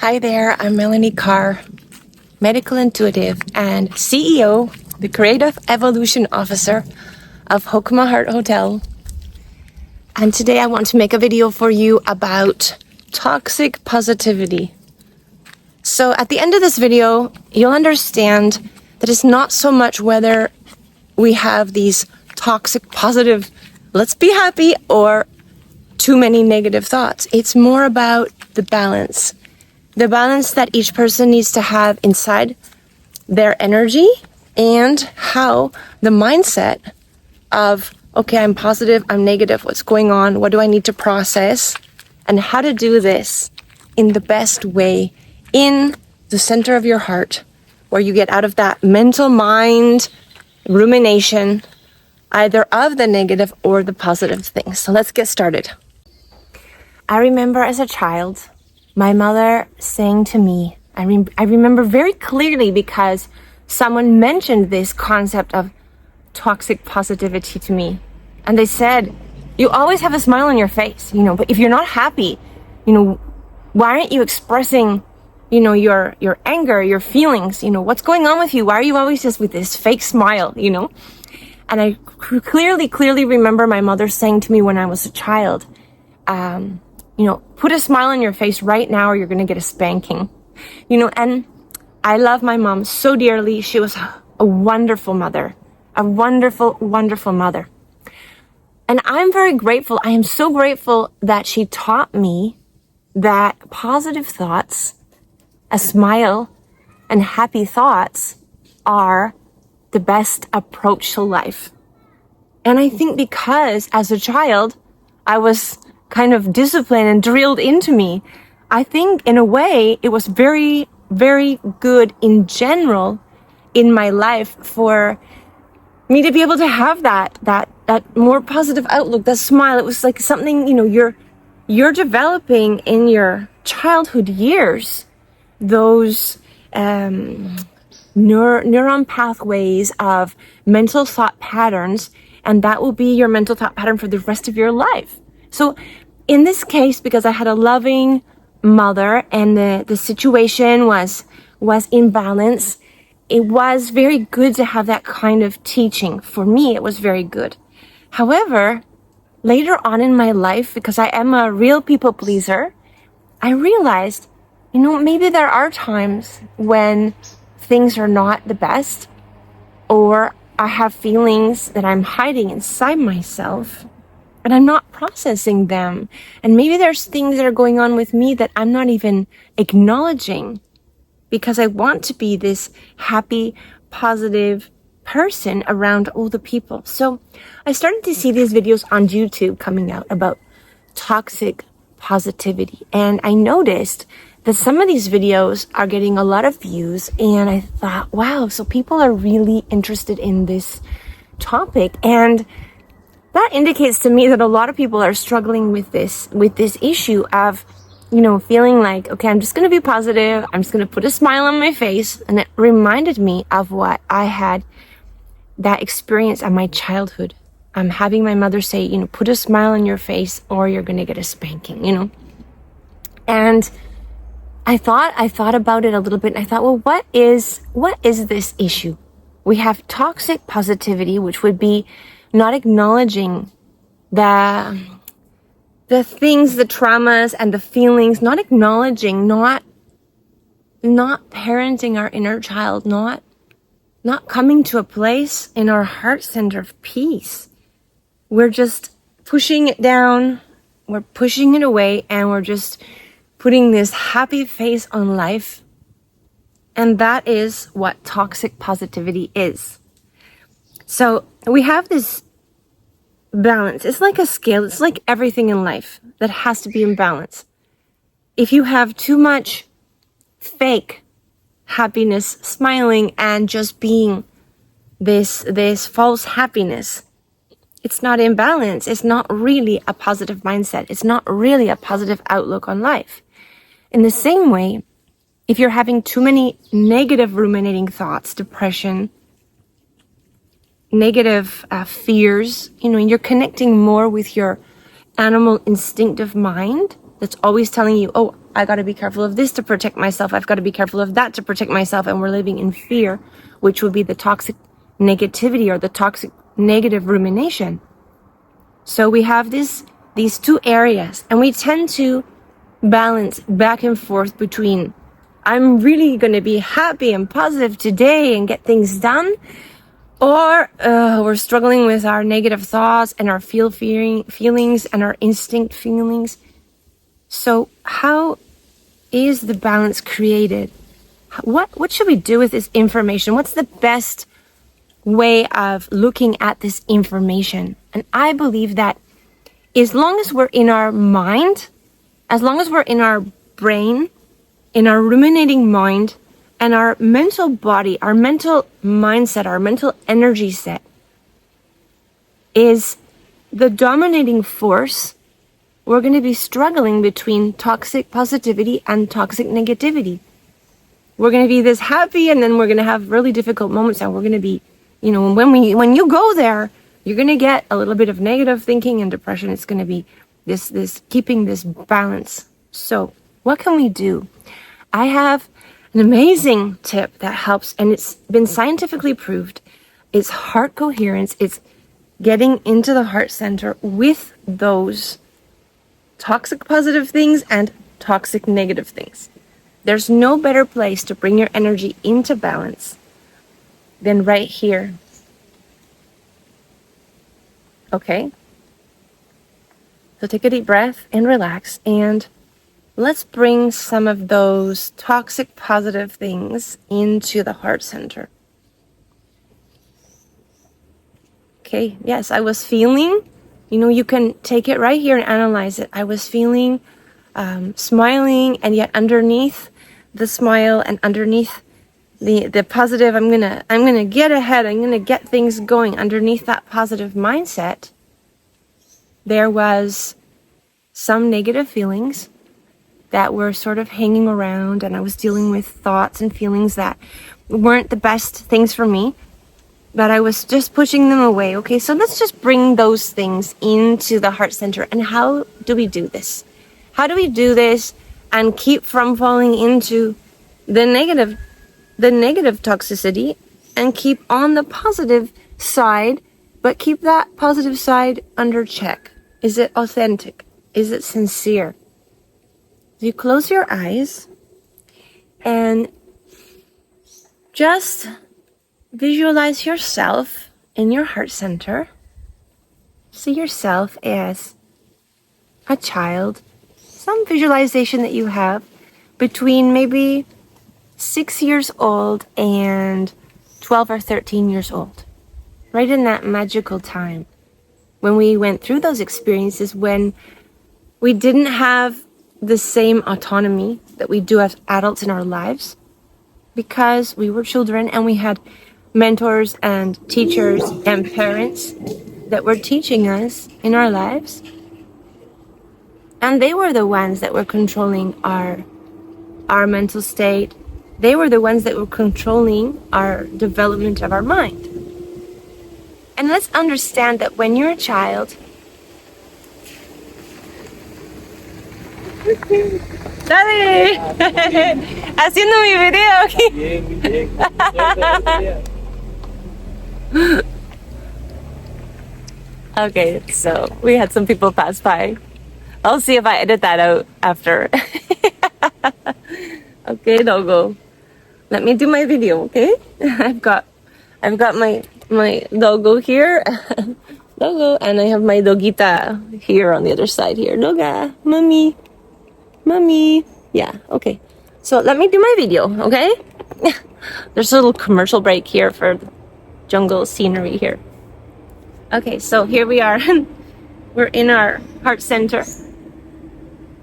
Hi there, I'm Melanie Carr, medical intuitive and CEO, the Creative Evolution Officer of Hokuma Heart Hotel. And today I want to make a video for you about toxic positivity. So at the end of this video, you'll understand that it's not so much whether we have these toxic positive, let's be happy, or too many negative thoughts. It's more about the balance. The balance that each person needs to have inside their energy and how the mindset of, okay, I'm positive, I'm negative, what's going on, what do I need to process, and how to do this in the best way in the center of your heart, where you get out of that mental mind rumination, either of the negative or the positive things. So let's get started. I remember as a child, my mother saying to me, I remember very clearly because someone mentioned this concept of toxic positivity to me. And they said, you always have a smile on your face, but if you're not happy, why aren't you expressing, your anger, your feelings, what's going on with you? Why are you always just with this fake smile, And I clearly remember my mother saying to me when I was a child, put a smile on your face right now or you're going to get a spanking, and I love my mom so dearly. She was a wonderful mother, a wonderful, wonderful mother. And I'm very grateful. I am so grateful that she taught me that positive thoughts, a smile, and happy thoughts are the best approach to life. And I think because as a child, I was kind of disciplined and drilled into me, I think in a way it was very, very good in general in my life for me to be able to have that more positive outlook, that smile. It was like something, you're developing in your childhood years, those neuron pathways of mental thought patterns, and that will be your mental thought pattern for the rest of your life. So in this case, because I had a loving mother and the situation was in balance, it was very good to have that kind of teaching. For me, it was very good. However, later on in my life, because I am a real people pleaser, I realized, maybe there are times when things are not the best, or I have feelings that I'm hiding inside myself and I'm not processing them. And maybe there's things that are going on with me that I'm not even acknowledging because I want to be this happy, positive person around all the people. So I started to see these videos on YouTube coming out about toxic positivity. And I noticed that some of these videos are getting a lot of views. And I thought, wow, so people are really interested in this topic. And that indicates to me that a lot of people are struggling with this issue of, feeling like, okay, I'm just going to be positive. I'm just going to put a smile on my face. And it reminded me of what I had, that experience of my childhood. I'm having my mother say, put a smile on your face or you're going to get a spanking, And I thought about it a little bit and I thought, well, what is this issue? We have toxic positivity, which would be not acknowledging the things, the traumas and the feelings, not acknowledging, not parenting our inner child, not coming to a place in our heart center of peace. We're just pushing it down, we're pushing it away, and we're just putting this happy face on life. And that is what toxic positivity is. So we have this balance. It's like a scale. It's like everything in life that has to be in balance. If you have too much fake happiness, smiling, and just being this false happiness, it's not in balance. It's not really a positive mindset. It's not really a positive outlook on life. In the same way, if you're having too many negative ruminating thoughts, depression, negative fears, you're connecting more with your animal instinctive mind that's always telling you, oh, I got to be careful of this to protect myself. I've got to be careful of that to protect myself. And we're living in fear, which would be the toxic negativity or the toxic negative rumination. So we have these two areas, and we tend to balance back and forth between I'm really going to be happy and positive today and get things done, or we're struggling with our negative thoughts and our feelings and our instinct feelings. So how is the balance created? What should we do with this information? What's the best way of looking at this information? And I believe that as long as we're in our mind, as long as we're in our brain, in our ruminating mind, and our mental body, our mental mindset, our mental energy set is the dominating force, we're going to be struggling between toxic positivity and toxic negativity. We're going to be this happy, and then we're going to have really difficult moments, and we're going to be, when you go there, you're going to get a little bit of negative thinking and depression. It's going to be this keeping this balance. So what can we do? I have an amazing tip that helps, and it's been scientifically proved. It's heart coherence. It's getting into the heart center with those toxic positive things and toxic negative things. There's no better place to bring your energy into balance than right here. Okay? So take a deep breath and relax, and let's bring some of those toxic positive things into the heart center. Okay, yes, I was feeling, you can take it right here and analyze it. I was feeling smiling, and yet underneath the smile and underneath the positive, I'm gonna get ahead, I'm gonna get things going. Underneath that positive mindset, there was some negative feelings that were sort of hanging around, and I was dealing with thoughts and feelings that weren't the best things for me, but I was just pushing them away. Okay, so let's just bring those things into the heart center. And how do we do this? How do we do this and keep from falling into the negative toxicity and keep on the positive side, but keep that positive side under check? Is it authentic? Is it sincere? You close your eyes and just visualize yourself in your heart center. See yourself as a child. Some visualization that you have between maybe 6 years old and 12 or 13 years old. Right in that magical time when we went through those experiences, when we didn't have the same autonomy that we do as adults in our lives, because we were children and we had mentors and teachers and parents that were teaching us in our lives, and they were the ones that were controlling our mental state. They were the ones that were controlling our development of our mind. And let's understand that when you're a child, ¡Dale! Haciendo mi video aquí. Okay, so we had some people pass by. I'll see if I edit that out after. Okay, doggo. Let me do my video, okay? I've got my doggo here. Doggo, and I have my dogita here on the other side here. Dogga, mommy. Yeah, okay. So let me do my video, okay? There's a little commercial break here for jungle scenery here. Okay, so here we are. We're in our heart center.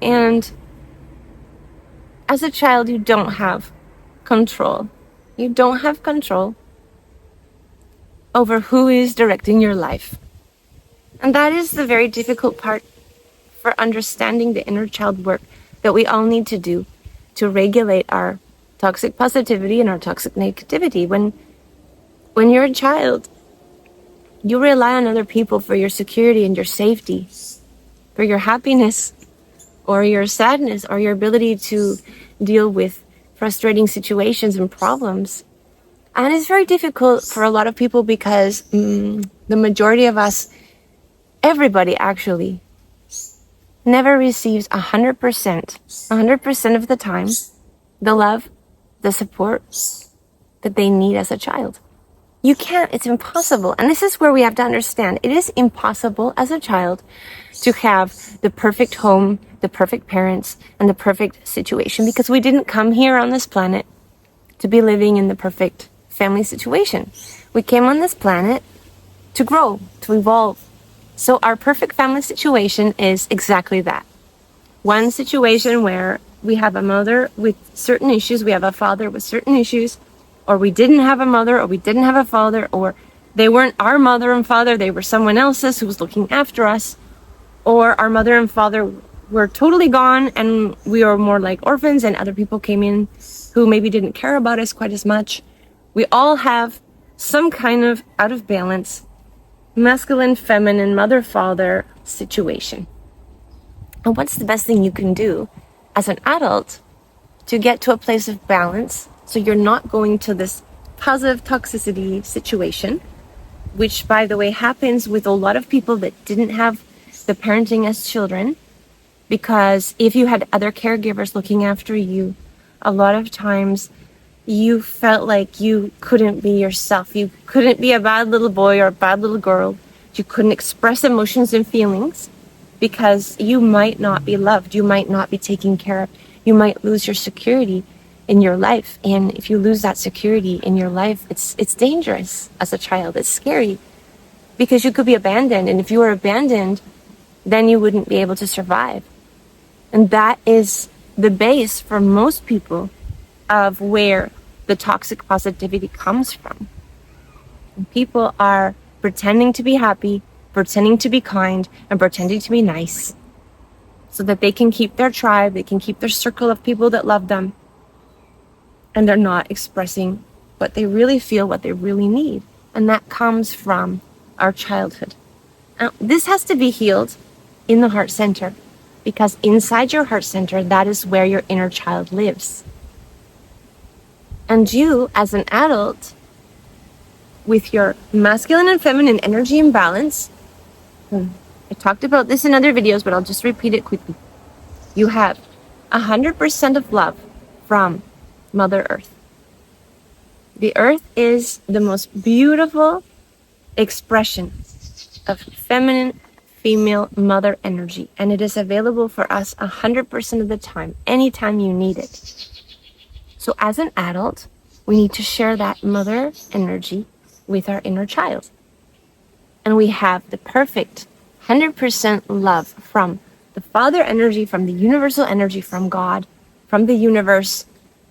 And as a child, you don't have control. You don't have control over who is directing your life. And that is the very difficult part for understanding the inner child work that we all need to do to regulate our toxic positivity and our toxic negativity. When you're a child, you rely on other people for your security and your safety, for your happiness. or your sadness, or your ability to deal with frustrating situations and problems. And it's very difficult for a lot of people because the majority of us, everybody actually, never receives 100% of the time, the love, the support that they need as a child. You can't, it's impossible. And this is where we have to understand, it is impossible as a child to have the perfect home, the perfect parents, and the perfect situation, because we didn't come here on this planet to be living in the perfect family situation. We came on this planet to grow, to evolve. So our perfect family situation is exactly that. One situation where we have a mother with certain issues, we have a father with certain issues, or we didn't have a mother, or we didn't have a father, or they weren't our mother and father, they were someone else's who was looking after us, or our mother and father were totally gone and we were more like orphans and other people came in who maybe didn't care about us quite as much. We all have some kind of out of balance, masculine, feminine, mother-father situation. And what's the best thing you can do as an adult to get to a place of balance so you're not going to this positive toxicity situation, which, by the way, happens with a lot of people that didn't have the parenting as children, because if you had other caregivers looking after you, a lot of times you felt like you couldn't be yourself. You couldn't be a bad little boy or a bad little girl. You couldn't express emotions and feelings because you might not be loved. You might not be taken care of. You might lose your security in your life. And if you lose that security in your life, it's dangerous as a child. It's scary because you could be abandoned. And if you were abandoned, then you wouldn't be able to survive. And that is the base for most people of where the toxic positivity comes from. And people are pretending to be happy, pretending to be kind, and pretending to be nice so that they can keep their tribe, they can keep their circle of people that love them, and they're not expressing what they really feel, what they really need. And that comes from our childhood. Now, this has to be healed in the heart center, because inside your heart center, that is where your inner child lives. And you, as an adult, with your masculine and feminine energy imbalance, I talked about this in other videos, but I'll just repeat it quickly. You have 100% of love from Mother Earth. The Earth is the most beautiful expression of feminine, female, mother energy, and it is available for us 100% of the time, anytime you need it. So as an adult, we need to share that mother energy with our inner child. And we have the perfect 100% love from the Father energy, from the universal energy, from God, from the universe.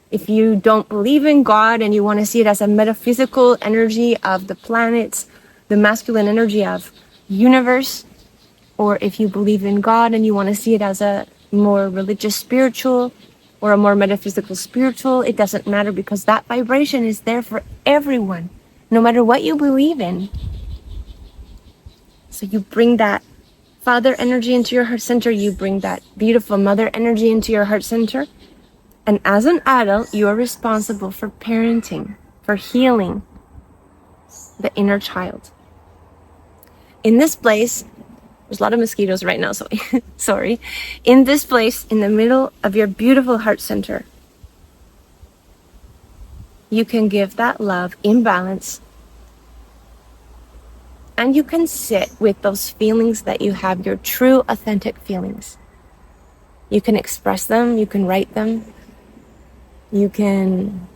If you don't believe in God and you want to see it as a metaphysical energy of the planets, the masculine energy of universe, or if you believe in God and you want to see it as a more religious spiritual or a more metaphysical spiritual, it doesn't matter, because that vibration is there for everyone, no matter what you believe in. So you bring that Father energy into your heart center, you bring that beautiful mother energy into your heart center, and as an adult, you are responsible for parenting, for healing the inner child. In this place, there's a lot of mosquitoes right now, so sorry. In this place, in the middle of your beautiful heart center, you can give that love in balance, and you can sit with those feelings that you have, your true, authentic feelings. You can express them, you can write them, you can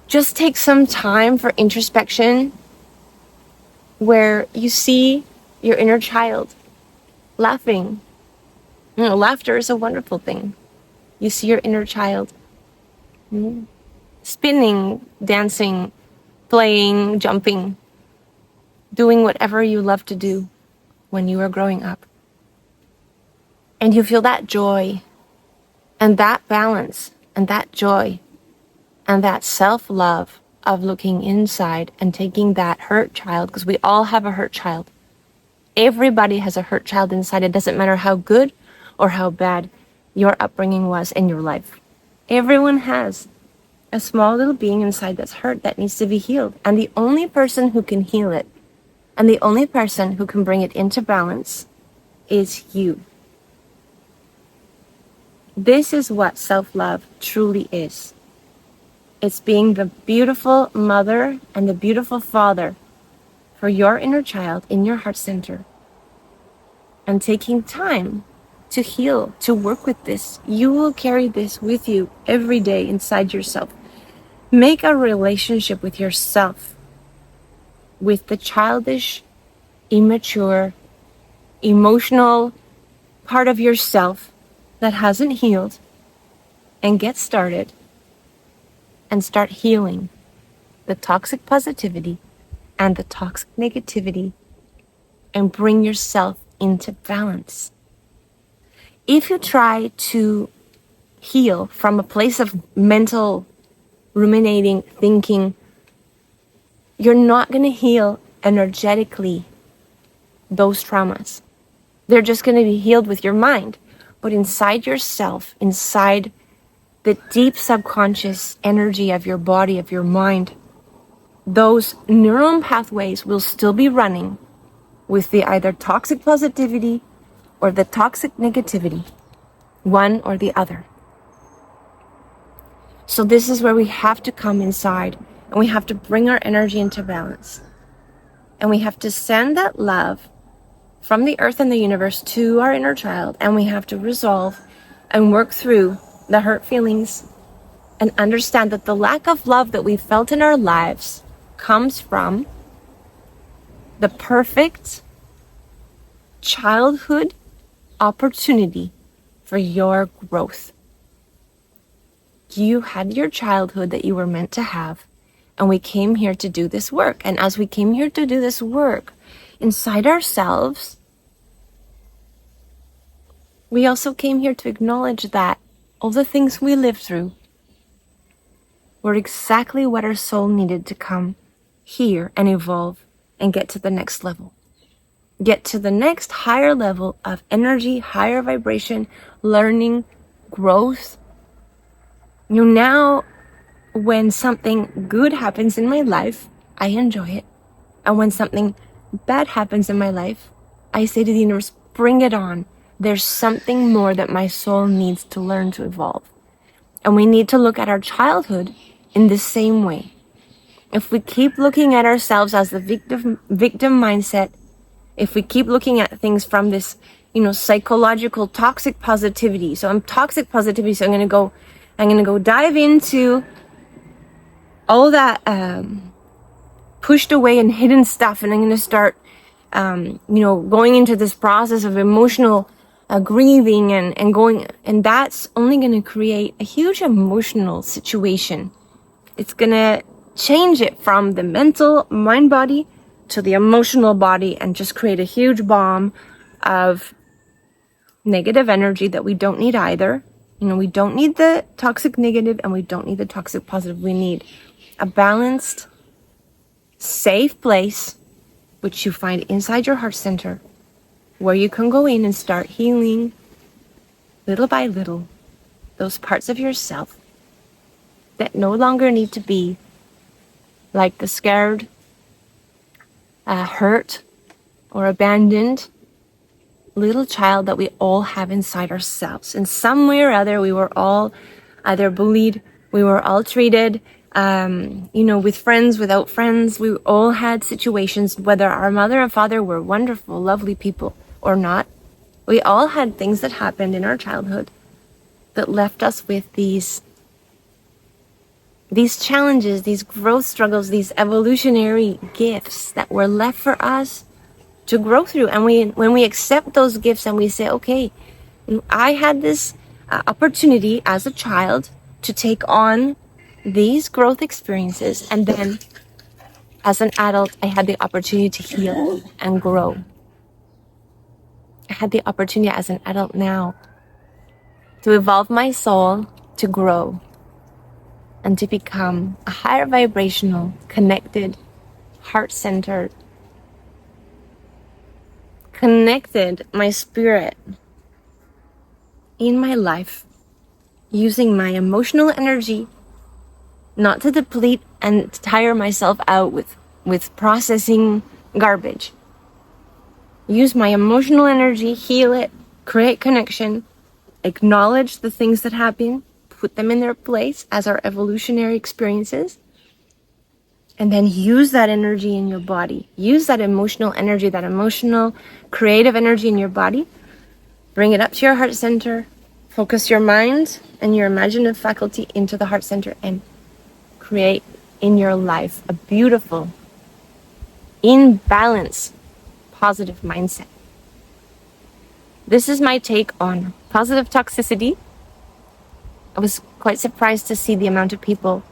just take some time for introspection where you see your inner child laughing. You know, laughter is a wonderful thing. You see your inner child spinning, dancing, playing, jumping, doing whatever you love to do when you were growing up. And you feel that joy and that balance and that joy and that self-love of looking inside and taking that hurt child, because we all have a hurt child. Everybody has a hurt child inside. It doesn't matter how good or how bad your upbringing was in your life. Everyone has a small little being inside that's hurt that needs to be healed. And the only person who can heal it and the only person who can bring it into balance is you. This is what self-love truly is. It's being the beautiful mother and the beautiful father for your inner child in your heart center. And taking time to heal, to work with this. You will carry this with you every day inside yourself. Make a relationship with yourself, with the childish, immature, emotional part of yourself that hasn't healed, and get started and start healing the toxic positivity and the toxic negativity and bring yourself into balance. If you try to heal from a place of mental ruminating, thinking, you're not going to heal energetically those traumas. They're just going to be healed with your mind. But inside yourself, inside the deep subconscious energy of your body, of your mind, those neuron pathways will still be running with the either toxic positivity or the toxic negativity, one or the other. So this is where we have to come inside and we have to bring our energy into balance. And we have to send that love from the earth and the universe to our inner child, and we have to resolve and work through the hurt feelings and understand that the lack of love that we felt in our lives comes from the perfect childhood opportunity for your growth. You had your childhood that you were meant to have, and we came here to do this work. And as we came here to do this work inside ourselves, we also came here to acknowledge that all the things we lived through were exactly what our soul needed to come here and evolve and get to the next level. Get to the next higher level of energy, higher vibration, learning, growth. Now, when something good happens in my life, I enjoy it. And when something bad happens in my life, I say to the universe, bring it on. There's something more that my soul needs to learn to evolve. And we need to look at our childhood in the same way. If we keep looking at ourselves as the victim mindset, if we keep looking at things from this, psychological toxic positivity. So I'm toxic positivity, so I'm going to go dive into all that pushed away and hidden stuff, and I'm going to start going into this process of emotional grieving and going, and that's only going to create a huge emotional situation. It's going to change it from the mental mind body to the emotional body and just create a huge bomb of negative energy that we don't need either. We don't need the toxic negative and we don't need the toxic positive. We need a balanced, safe place, which you find inside your heart center, where you can go in and start healing little by little those parts of yourself that no longer need to be like the scared, hurt, or abandoned little child that we all have inside ourselves. In some way or other, we were all either bullied, we were all treated, with friends, without friends. We all had situations, whether our mother and father were wonderful, lovely people or not. We all had things that happened in our childhood that left us with these challenges, these growth struggles, these evolutionary gifts that were left for us to grow through. And when we accept those gifts and we say, okay, I had this opportunity as a child to take on these growth experiences, and then as an adult, I had the opportunity to heal and grow. I had the opportunity as an adult now to evolve my soul, to grow, and to become a higher vibrational, connected, heart-centered, connected, my spirit, in my life using my emotional energy, not to deplete and tire myself out with processing garbage. Use my emotional energy, heal it, create connection, acknowledge the things that happen, put them in their place as our evolutionary experiences, and then use that energy in your body. Use that emotional energy, that emotional, creative energy in your body. Bring it up to your heart center. Focus your mind and your imaginative faculty into the heart center and create in your life a beautiful, in balance, positive mindset. This is my take on positive toxicity. I was quite surprised to see the amount of people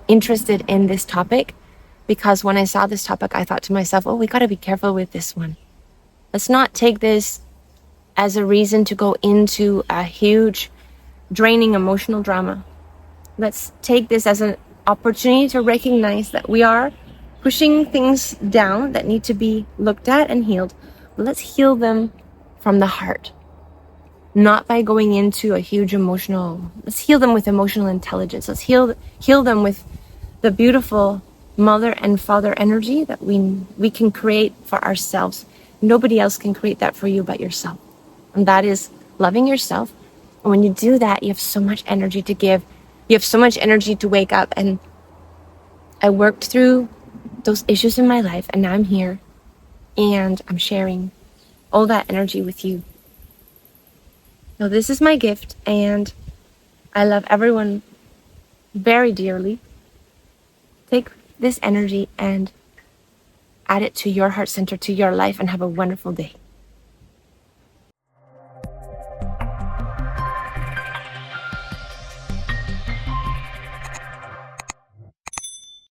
interested in this topic, because when I saw this topic, I thought to myself, oh, we got to be careful with this one. Let's not take this as a reason to go into a huge, draining emotional drama. Let's take this as an opportunity to recognize that we are pushing things down that need to be looked at and healed. But let's heal them from the heart, not by going into a huge emotional. Let's heal them with emotional intelligence. Let's heal them with the beautiful mother and father energy that we can create for ourselves. Nobody else can create that for you but yourself. And that is loving yourself. And when you do that, you have so much energy to give. You have so much energy to wake up. And I worked through those issues in my life, and now I'm here and I'm sharing all that energy with you. Now, this is my gift, and I love everyone very dearly. Take this energy and add it to your heart center, to your life, and have a wonderful day.